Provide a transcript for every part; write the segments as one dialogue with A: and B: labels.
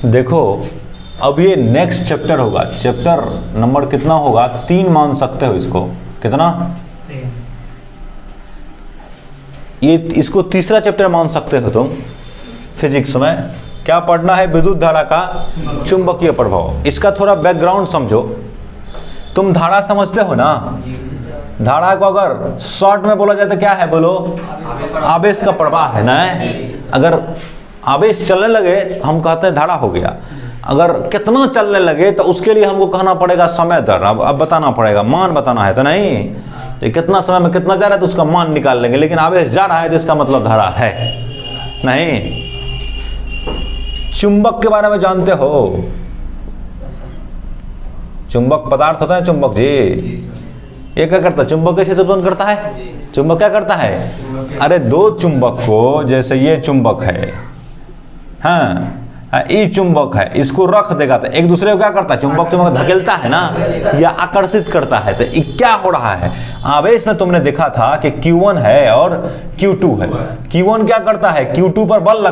A: देखो अब ये नेक्स्ट चैप्टर होगा, चैप्टर नंबर कितना होगा, 3 मान सकते हो इसको, कितना, ये इसको तीसरा चैप्टर मान सकते हो तुम। फिजिक्स में क्या पढ़ना है, विद्युत धारा का चुंबकीय प्रभाव। इसका थोड़ा बैकग्राउंड समझो। तुम धारा समझते हो ना, धारा को अगर शॉर्ट में बोला जाए तो क्या है, बोलो, आवेश का प्रवाह है ना। अगर आवेश चलने लगे हम कहते हैं धारा हो गया। अगर कितना चलने लगे तो उसके लिए हमको कहना पड़ेगा समय दर, अब बताना पड़ेगा, मान बताना है तो नहीं, तो कितना समय में कितना जा रहा है तो उसका मान निकाल लेंगे। लेकिन आवेश जा रहा है तो इसका मतलब धारा है नहीं। चुंबक के बारे में जानते हो, चुंबक पदार्थ होता है चुंबक जी, ये क्या करता है, चुंबक कैसे उत्पन्न करता है, चुंबक क्या करता है, अरे दो चुंबक को, जैसे ये चुंबक है, हाँ ये चुंबक है, इसको रख देगा तो एक दूसरे को क्या करता है, चुंबक चुंबक धकेलता है ना, या आकर्षित करता है। तो क्या हो रहा है, आवेश में तुमने देखा था कि Q1 है और Q2 है। Q1 क्या करता है, Q2 पर बल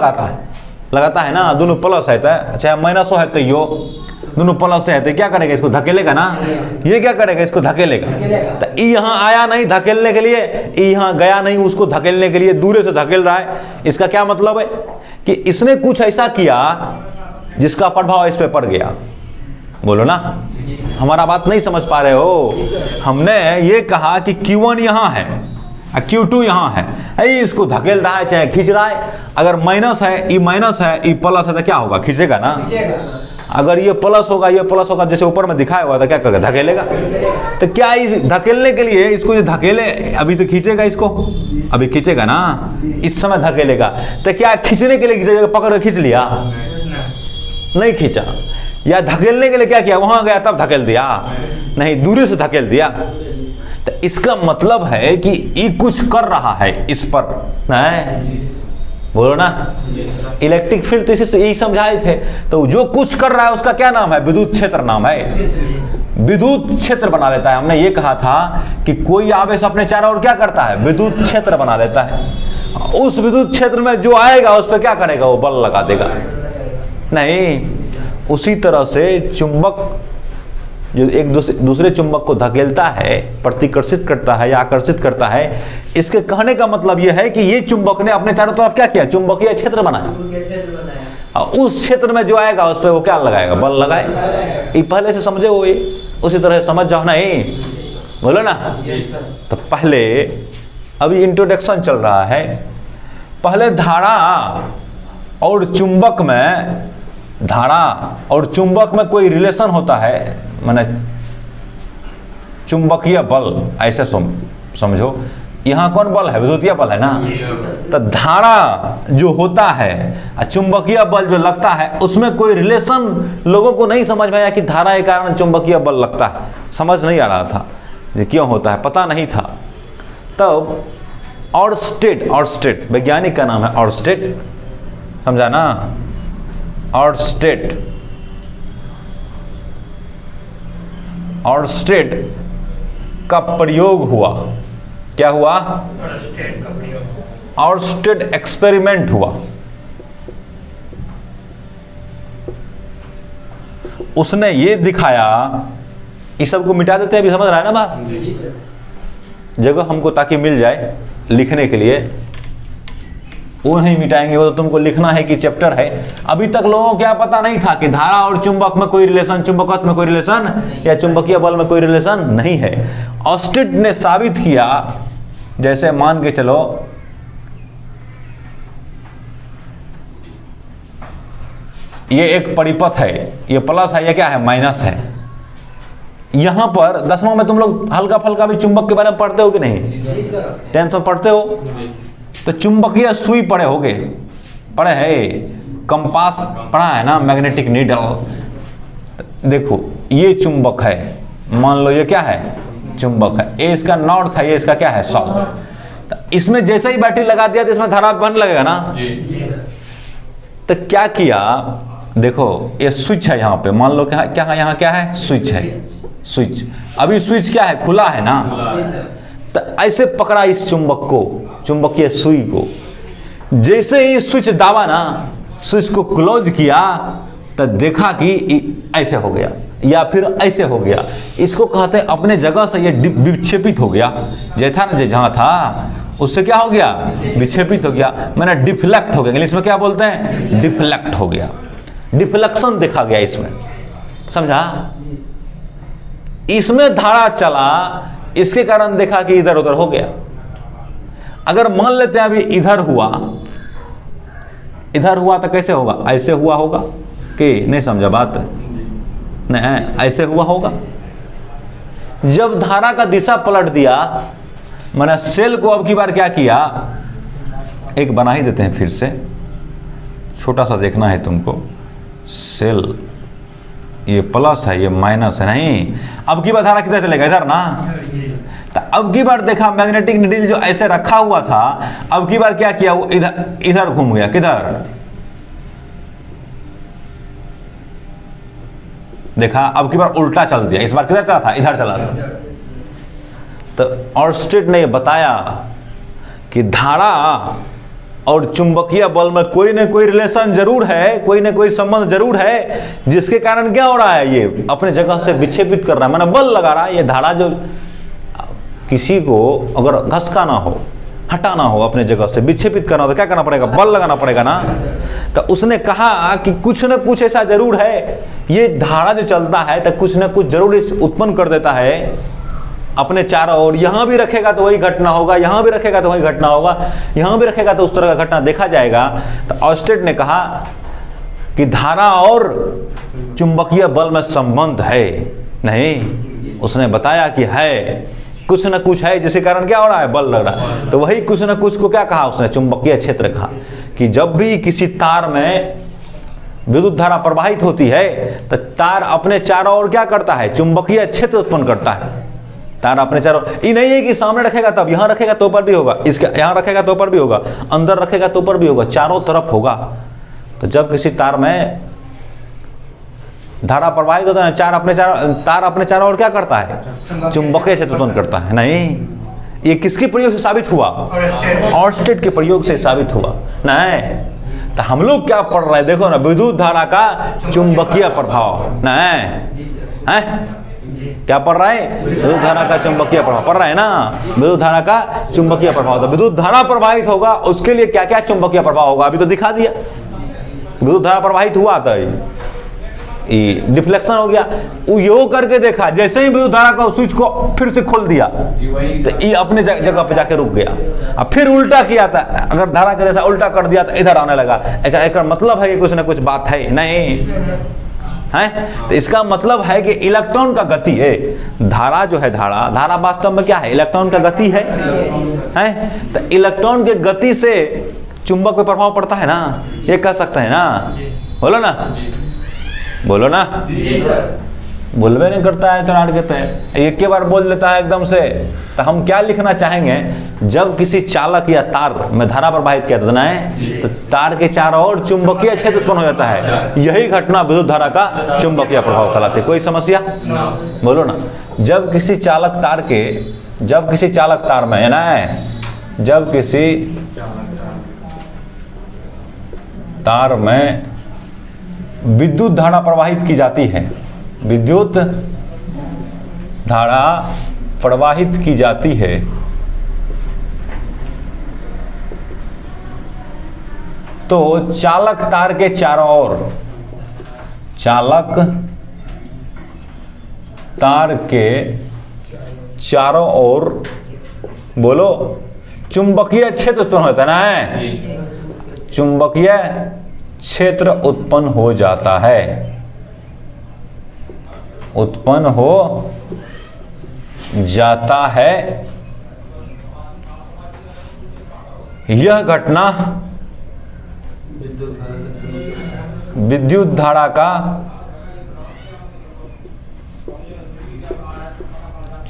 A: लगाता है ना, दोनों प्लस है, चाहे माइनस हो है तो यो दोनों प्लस है, तो क्या करेगा, इसको धकेलेगा ना। ये क्या करेगा, इसको धकेलेगा। तो यहाँ आया नहीं धकेलने के लिए, यहाँ गया नहीं उसको धकेलने के लिए, दूर से धकेल रहा है। इसका क्या मतलब है कि इसने कुछ ऐसा किया जिसका प्रभाव इस पे पड़ गया। बोलो ना, हमारा बात नहीं समझ पा रहे हो। हमने ये कहा कि Q1 यहाँ है, Q2 यहाँ है, इसको धकेल रहा है चाहे खींच रहा है। अगर माइनस है, ई माइनस है, ई प्लस है, तो क्या होगा, खींचेगा ना। अगर ये प्लस होगा, ये प्लस होगा, जैसे ऊपर में दिखाया हुआ था, क्या करेगा, धकेलेगा। तो क्या इस धकेलने के लिए इसको जो धकेले, अभी तो खींचेगा, इसको अभी खींचेगा ना, इस समय धकेलेगा। तो क्या खींचने के लिए खींचेगा, पकड़ के खींच लिया, नहीं खींचा। या धकेलने के लिए क्या किया, वहां गया तब धकेल दिया, नहीं दूरी से धकेल दिया। तो इसका मतलब है कि ये कुछ कर रहा है इस पर, नहीं बोलो ना। इलेक्ट्रिक फील्ड तो इसे यही समझाए थे। तो जो कुछ कर रहा है उसका क्या नाम है, विद्युत क्षेत्र नाम है, विद्युत क्षेत्र बना लेता है। हमने ये कहा था कि कोई आवेश अपने चारों ओर क्या करता है, विद्युत क्षेत्र बना लेता है। उस विद्युत क्षेत्र में जो आएगा उस पर क्या करेगा, वो बल लगा देगा, नहीं। उसी तरह से चुंबक जो एक दूसरे चुंबक को धकेलता है, प्रतिकर्षित करता है या आकर्षित करता है, इसके कहने का मतलब यह है कि ये चुंबक ने अपने चारों तरफ क्या किया, चुंबकीय क्षेत्र बनाया। और उस क्षेत्र में जो आएगा उस पर वो क्या लगाएगा, बल लगाएगा। ये पहले से समझे हो, ये उसी तरह से समझ जाओ ना, ये बोलो ना। तो पहले अभी इंट्रोडक्शन चल रहा है। पहले धारा और चुंबक में, धारा और चुंबक में कोई रिलेशन होता है, माने चुंबकीय बल, ऐसे समझो। यहाँ कौन बल है, विद्युतीय बल है ना। तो धारा जो होता है, चुंबकीय बल जो लगता है, उसमें कोई रिलेशन लोगों को नहीं समझ में आया कि धारा के कारण चुंबकीय बल लगता है। समझ नहीं आ रहा था ये क्यों होता है, पता नहीं था। तब ऑर्स्टेड वैज्ञानिक का नाम है ऑर्स्टेड, समझा ना, ऑर्स्टेड का प्रयोग हुआ। क्या हुआ, ऑर्स्टेड एक्सपेरिमेंट हुआ। उसने ये दिखाया, इस सब को मिटा देते हैं, अभी समझ रहा है ना बात। जगह हमको ताकि मिल जाए लिखने के लिए, वो नहीं मिटाएंगे, वो तो तुमको लिखना है कि चैप्टर है। अभी तक लोगों को क्या पता नहीं था कि धारा और चुंबक में कोई रिलेशन, चुंबकत्व में कोई रिलेशन या चुंबकीय बल में कोई रिलेशन नहीं है। ऑर्स्टेड ने साबित किया, जैसे मान के चलो ये एक परिपथ है, ये प्लस है, ये क्या है, माइनस है। यहां पर 10वां में तुम लोग हल्का फल्का भी चुंबक के बारे में पढ़ते हो कि नहीं, 10th में पढ़ते हो। तो चुंबकीय सुई पढ़े होगे, पढ़े है, कंपास पढ़ा है ना, मैग्नेटिक नीडल। देखो ये चुंबक है, मान लो ये क्या है, चुंबक है। ये इसका नॉर्थ है, ये इसका क्या है, साउथ। तो इसमें जैसे ही बैटरी लगा दिया तो इसमें धारा बहने लगेगा ना। तो क्या किया, देखो ये स्विच है यहाँ पे, मान लो क्या है, यहाँ क्या है, स्विच है, स्विच। अभी स्विच क्या है, खुला है ना। तो ऐसे पकड़ा इस चुंबक को, चुंबकीय सुई को। जैसे ही स्विच दाबा ना, स्विच को क्लोज किया, तो देखा कि ऐसे हो गया या फिर ऐसे हो गया, इसको कहते हैं अपने जगह से ये विक्षेपित हो गया। जैसा ना जहाँ था उससे क्या हो गया, विक्षेपित हो गया, मैंने डिफ्लेक्ट हो गया। इंग्लिश में क्या बोलते हैं, डिफ्लेक्ट हो गया, डिफ्लेक्शन देखा गया इसमें, समझा। इसमें धारा चला, इसके कारण देखा कि इधर उधर हो गया। अगर मान लेते हैं अभी इधर हुआ तो कैसे होगा, ऐसे हुआ होगा कि नहीं, समझा बात, नहीं ऐसे हुआ होगा। जब धारा का दिशा पलट दिया, मैंने सेल को अब की बार क्या किया, एक बना ही देते हैं फिर से, छोटा सा देखना है तुमको। सेल ये प्लस है, ये माइनस है, नहीं अब की बार धारा किधर चलेगा, इधर ना। तो अब की बार देखा मैग्नेटिक नीडल जो ऐसे रखा हुआ था, अब की बार क्या किया, वो इधर घूम गया, किधर देखा, अब की बार उल्टा चल दिया। इस बार किधर चला था, इधर चला था। तो ऑर्स्टेड ने बताया कि धारा और चुंबकीय बल में कोई न कोई रिलेशन जरूर है, कोई न कोई संबंध जरूर है, जिसके कारण क्या हो रहा है, ये अपने जगह से विक्षेपित कर रहा है, मैंने बल लगा रहा है। ये धारा जो किसी को अगर घसकाना हो, हटाना हो, अपने जगह से विक्षेपित करना हो, तो क्या करना पड़ेगा, बल लगाना पड़ेगा ना। तो उसने कहा कि कुछ न कुछ ऐसा जरूर है, ये धारा जो चलता है तो कुछ न कुछ जरूर उत्पन्न कर देता है अपने चारों ओर। यहाँ भी रखेगा तो वही घटना होगा, यहाँ भी रखेगा तो वही घटना होगा, यहाँ भी रखेगा तो उस तरह का घटना देखा जाएगा। तो ऑर्स्टेड ने कहा कि धारा और चुंबकीय बल में संबंध है, नहीं, उसने बताया कि है, कुछ न कुछ है, जिसके कारण क्या हो रहा है, बल लग रहा है। तो वही कुछ न कुछ को क्या कहा उसने, चुंबकीय क्षेत्र कहा। कि जब भी किसी तार में विद्युत धारा प्रवाहित होती है तो तार अपने चारों ओर क्या करता है, चुंबकीय क्षेत्र उत्पन्न करता है। तार अपने चारों, ये नहीं है कि सामने रखेगा तब, यहाँ रखेगा तो पर भी होगा, इसके यहाँ रखेगा तो पर भी होगा, अंदर रखेगा तो पर भी होगा, चारों तरफ होगा। तो जब किसी तार में धारा प्रवाहित होता है, तार अपने चारों ओर क्या करता है, चुंबकीय क्षेत्र उत्पन्न करता है। नहीं, ये किसके प्रयोग से साबित हुआ, ऑर्स्टेड के प्रयोग से साबित हुआ। नहीं, तो हम लोग क्या पढ़ रहे हैं, देखो ना, विद्युत धारा का चुंबकीय प्रभाव, नहीं है, क्या पढ़ रहा है, विद्युत धारा का चुंबकीय प्रभाव पढ़ रहा है ना, विद्युत धारा का चुंबकीय प्रभाव। तो विद्युत धारा प्रवाहित होगा, उसके लिए क्या क्या चुंबकीय प्रभाव होगा, अभी तो दिखा दिया। विद्युत धारा प्रवाहित हुआ तो डिफ्लेक्शन हो गया, वो यो करके देखा, जैसे ही विद्युत धारा का स्विच को फिर से खोल दिया तो ये अपने जगह पे जाके रुक गया। अब फिर उल्टा किया था, अगर धारा के जैसा उल्टा कर दिया तो इधर आने लगा। एक मतलब है कि कुछ ना कुछ बात है, नहीं है। तो इसका मतलब है कि इलेक्ट्रॉन का गति है, धारा जो है, धारा वास्तव में क्या है, इलेक्ट्रॉन का गति है। तो इलेक्ट्रॉन के गति से चुंबक पे प्रभाव पड़ता है ना, ये कह सकते हैं ना, बोलो ना, बोलो ना, बोलवे नहीं करता है तो नाट कहते हैं, एक के बार बोल लेता है एकदम से। तो हम क्या लिखना चाहेंगे, जब किसी चालक या तार में धारा प्रवाहित किया जाता है तो तार के चारों ओर चुंबकीय क्षेत्र उत्पन्न हो जाता है। यही घटना विद्युत धारा का चुंबकीय प्रभाव कहलाते। कोई समस्या, बोलो ना। जब किसी चालक तार में है ना, जब किसी तार में विद्युत धारा प्रवाहित की जाती है, विद्युत धारा प्रवाहित की जाती है, तो चालक तार के चारों ओर, चालक तार के चारों ओर, बोलो, चुंबकीय क्षेत्र उत्पन्न होता है ना, चुंबकीय क्षेत्र उत्पन्न हो जाता है, उत्पन्न हो जाता है। यह घटना विद्युत धारा का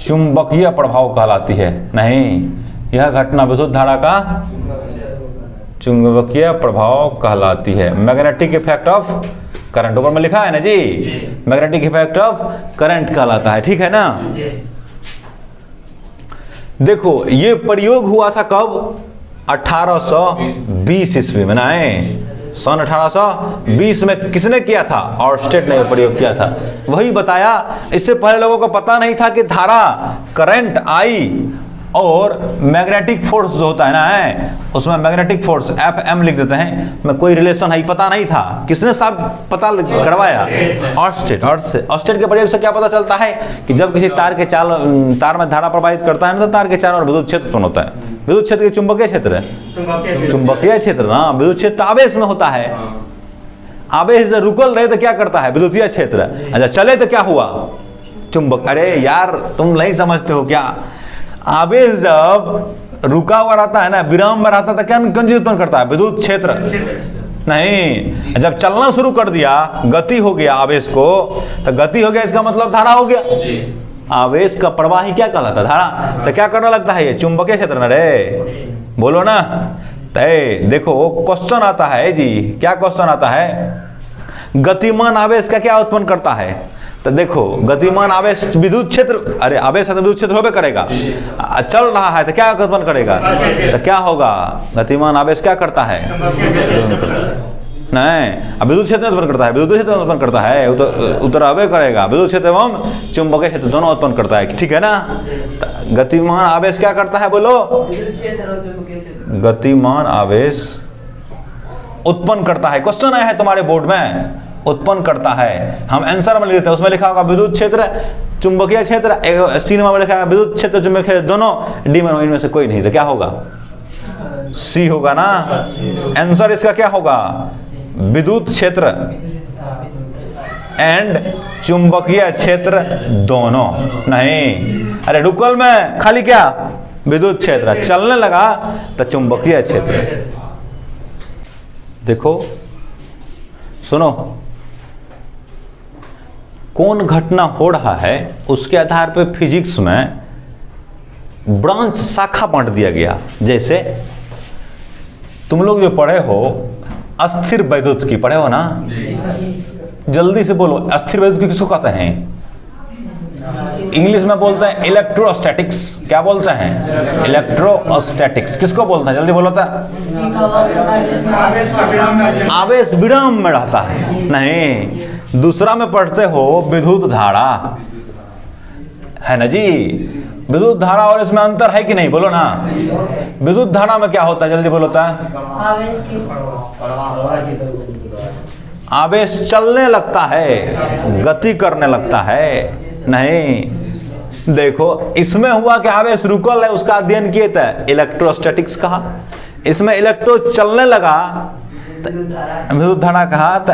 A: चुंबकीय प्रभाव कहलाती है। नहीं, यह घटना विद्युत धारा का चुंबकीय प्रभाव कहलाती है। मैग्नेटिक इफेक्ट ऑफ करंट, ऊपर में लिखा है ना जी, मैग्नेटिक इफेक्ट ऑफ करंट कहलाता है, ठीक है ना। देखो, ये प्रयोग हुआ था कब, 1820 ईस्वी में ना, सन 1820 में किसने किया था? ऑर्स्टेड ने प्रयोग किया था। वही बताया, इससे पहले लोगों को पता नहीं था कि धारा, करंट आई और मैग्नेटिक फोर्स जो होता है ना, उसमें मैग्नेटिक फोर्स FM लिख देते हैं, में कोई रिलेशन है, पता नहीं था। किसने साहब पता करवाया? ऑर्स्टेड। ऑर्स्टेड के प्रयोग से क्या पता चलता है कि जब किसी तार में धारा प्रवाहित करता है ना, तो तार के चारों ओर विद्युत क्षेत्र उत्पन्न होता है। विद्युत क्षेत्र के चुंबकीय क्षेत्र है, चुंबकीय क्षेत्र ना, विद्युत क्षेत्र आवेश में होता है। आवेश जब रुकल रहे तो क्या करता है? विद्युतीय क्षेत्र। अच्छा, चले तो क्या हुआ? चुंबक। अरे यार, तुम नहीं समझते हो क्या? आवेश जब रुका हुआ रहता है ना, विराम में रहता है, तो क्या चीज उत्पन्न करता है? विद्युत क्षेत्र। नहीं, जब चलना शुरू कर दिया, गति हो गया आवेश को, तो गति हो गया, इसका मतलब धारा हो गया। आवेश का प्रवाह ही क्या कहलाता है? धारा। तो क्या करने लगता है ये? चुंबकीय क्षेत्र ना रे, बोलो ना। तो देखो क्वेश्चन आता है जी, क्या क्वेश्चन आता है? गतिमान आवेश का क्या उत्पन्न करता है? तो देखो, गतिमान आवेश विद्युत क्षेत्र, अरे आवेश है तो विद्युत क्षेत्र होबे करेगा। चल रहा है तो क्या उत्पन्न करेगा? तो क्या होगा? गतिमान आवेश क्या करता है? नहीं, अब विद्युत क्षेत्र उत्पन्न करता है, विद्युत क्षेत्र उत्पन्न करता है, उतरावे करेगा। विद्युत क्षेत्र एवं चुंबकीय क्षेत्र दोनों उत्पन्न करता है, ठीक है ना? गतिमान आवेश क्या करता है? बोलो। गतिमान आवेश उत्पन्न करता है। क्वेश्चन आया है तुम्हारे बोर्ड में, उत्पन्न करता है। हम आंसर में लिख देते हैं, उसमें लिखा होगा विद्युत क्षेत्र, चुंबकीय क्षेत्र। सी में लिखा है विद्युत क्षेत्र, चुंबकीय क्षेत्र दोनों। डी में इनमें से कोई नहीं, तो क्या होगा? सी होगा ना। आंसर इसका क्या होगा? विद्युत क्षेत्र एंड चुंबकीय क्षेत्र दोनों। नहीं, अरे रुकल में खाली क्या? विद्युत क्षेत्र। चलने लगा तो चुंबकीय क्षेत्र। देखो सुनो, कौन घटना हो रहा है उसके आधार पर फिजिक्स में ब्रांच, शाखा बांट दिया गया। जैसे तुम लोग जो पढ़े हो अस्थिर वैद्युत की, पढ़े हो ना? जल्दी से बोलो, अस्थिर वैद्युत की किसको कहते हैं? इंग्लिश में बोलते हैं इलेक्ट्रोस्टैटिक्स। क्या बोलते हैं? इलेक्ट्रोस्टैटिक्स। किसको बोलते हैं? जल्दी बोलो। आवेश विराम में रहता है। नहीं, दूसरा में पढ़ते हो विद्युत धारा, है ना जी? विद्युत धारा और इसमें अंतर है कि नहीं? बोलो ना। विद्युत धारा में क्या होता है? जल्दी बोलो। आवेश चलने लगता है, गति करने लगता है। नहीं, देखो इसमें हुआ कि आवेश रुकल है, उसका अध्ययन किए थे, इलेक्ट्रोस्टैटिक्स कहा। इसमें इलेक्ट्रो चलने लगा, विद्युत धारा कहा।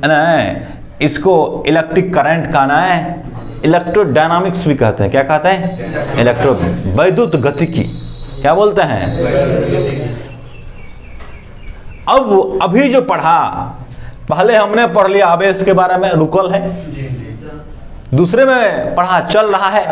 A: नहीं, इसको इलेक्ट्रिक करंट कहना है। इलेक्ट्रोडायनामिक्स भी कहते हैं। क्या कहते हैं? इलेक्ट्रो वैद्युत गतिकी। क्या बोलते हैं? अब अभी जो पढ़ा, पहले हमने पढ़ लिया आवेश के बारे में, रुकल है। दूसरे में पढ़ा चल रहा है।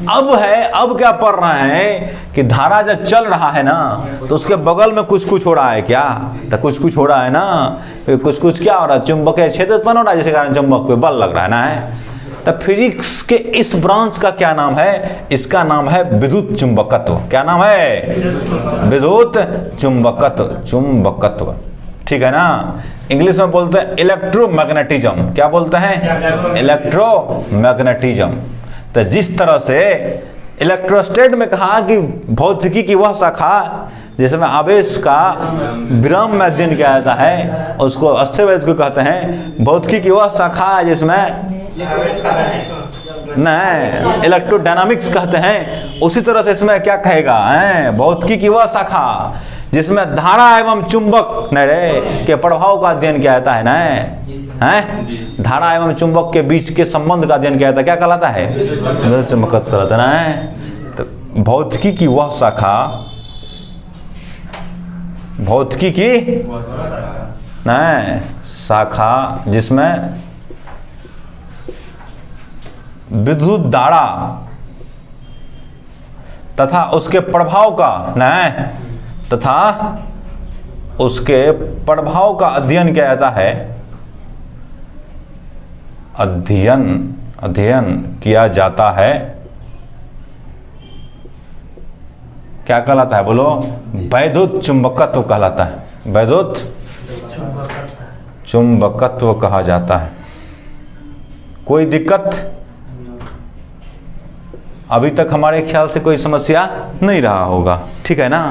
A: अब क्या पढ़ रहे हैं कि धारा जब चल रहा है ना, तो उसके बगल में कुछ कुछ हो रहा है। क्या? तो कुछ कुछ हो रहा है ना, कुछ कुछ क्या हो रहा है? चुंबकीय क्षेत्र उत्पन्न हो रहा है, जिसके कारण चुंबक पे बल लग रहा है ना। तो फिजिक्स के इस ब्रांच का क्या नाम है? इसका नाम है विद्युत चुंबकत्व। क्या नाम है? विद्युत चुंबकत्व। ठीक है ना? इंग्लिश में बोलते हैं इलेक्ट्रोमैग्नेटिज्म। क्या बोलते हैं? इलेक्ट्रोमैग्नेटिज्म। तो जिस तरह से इलेक्ट्रोस्टैट में कहा कि भौतिकी की वह शाखा जिसमें आवेश का विराम में अध्ययन किया जाता है, उसको अस्थिर वैद्युत को कहते हैं। भौतिकी की वह शाखा जिसमें नहीं, इलेक्ट्रोडायनामिक्स कहते हैं। उसी तरह से इसमें क्या कहेगा? भौतिकी की वह शाखा जिसमें धारा एवं चुंबक के प्रभाव का अध्ययन किया जाता है ना। धारा एवं चुंबक के बीच के संबंध का अध्ययन किया जाता है। क्या कहलाता है? चुंबकत्व कहलाता है। तो भौतिकी की वह शाखा, भौतिकी की नहीं शाखा जिसमें विद्युत धारा तथा उसके प्रभाव का अध्ययन किया जाता है। अध्ययन किया जाता है। क्या कहलाता है? बोलो। वैद्युत चुंबकत्व कहलाता है। वैद्युत चुंबकत्व कहा जाता है। कोई दिक्कत? अभी तक हमारे ख्याल से कोई समस्या नहीं रहा होगा, ठीक है ना।